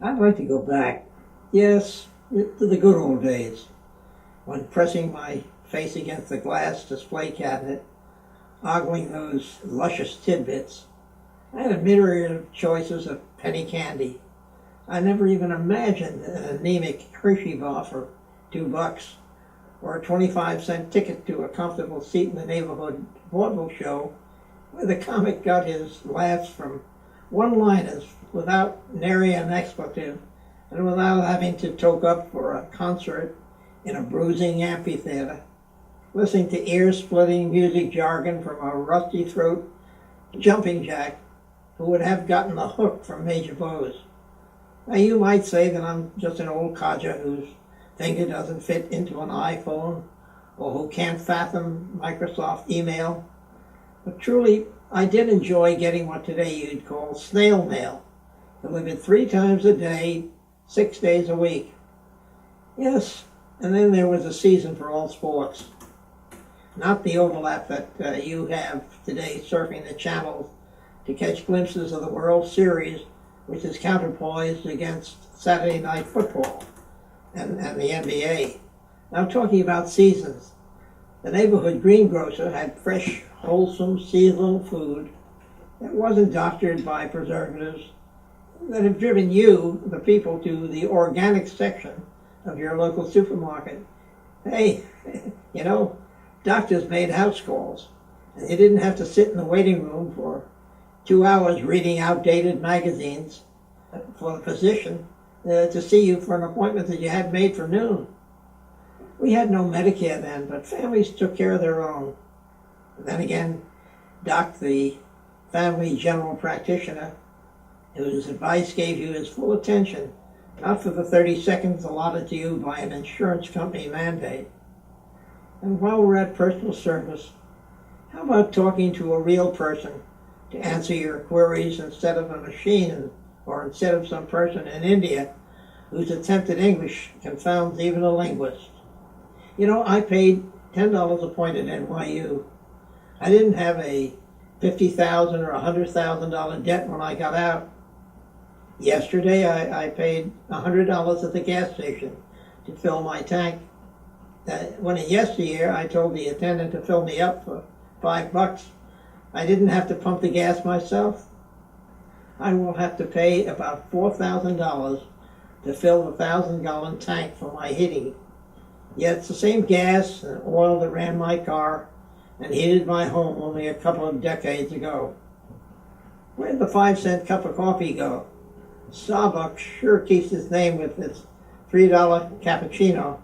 I'd like to go back, yes, to the good old days, when pressing my face against the glass display cabinet, ogling those luscious tidbits, I had a myriad of choices of penny candy. I never even imagined an anemic Hershey bar for $2, or a 25-cent ticket to a comfortable seat in the neighborhood vaudeville show, where the comic got his laughs from one-liners without nary an expletive, and without having to toke up for a concert in a bruising amphitheater, listening to ear-splitting music jargon from a rusty throat jumping jack who would have gotten the hook from Major Bose. Now you might say that I'm just an old codger whose finger doesn't fit into an iPhone, or who can't fathom Microsoft email, but truly I did enjoy getting what today you'd call snail mail, delivered 3 times a day, 6 days a week. Yes, and then there was a season for all sports. Not the overlap that you have today, surfing the channels to catch glimpses of the World Series, which is counterpoised against Saturday night football and the NBA. Now, talking about seasons, the neighborhood greengrocer had fresh, wholesome, seasonal food that wasn't doctored by preservatives, that have driven you, the people, to the organic section of your local supermarket. Hey, you know, doctors made house calls, and you didn't have to sit in the waiting room for 2 hours reading outdated magazines for the physician to see you for an appointment that you had made for noon. We had no Medicare then, but families took care of their own. And then again, Doc, the family general practitioner, whose advice gave you his full attention, not for the 30 seconds allotted to you by an insurance company mandate. And while we're at personal service, how about talking to a real person to answer your queries instead of a machine, or instead of some person in India whose attempt at English confounds even a linguist? You know, I paid $10 a point at NYU. I didn't have a $50,000 or $100,000 debt when I got out. Yesterday, I paid $100 at the gas station to fill my tank. When in yesteryear, I told the attendant to fill me up for $5. I didn't have to pump the gas myself. I will have to pay about $4,000 to fill the 1,000-gallon tank for my heating. Yet it's the same gas and oil that ran my car and heated my home only a couple of decades ago. Where'd the 5-cent cup of coffee go? Starbucks sure keeps its name with its $3 cappuccino.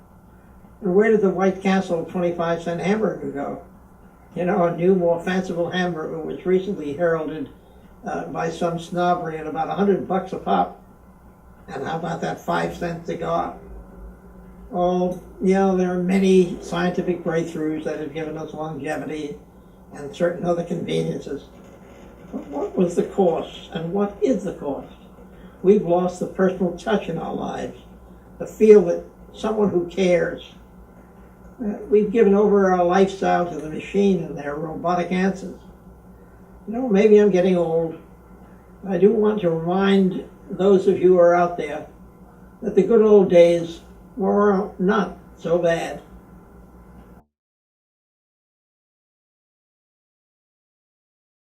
And where did the White Castle 25-cent hamburger go? You know, a new, more fanciful hamburger was recently heralded by some snobbery at about $100 a pop. And how about that 5-cent cigar? Oh, you know, there are many scientific breakthroughs that have given us longevity and certain other conveniences. But what was the cost, and what is the cost? We've lost the personal touch in our lives, the feel that someone who cares. We've given over our lifestyle to the machine and their robotic answers. You know, maybe I'm getting old. I do want to remind those of you who are out there that the good old days were not so bad.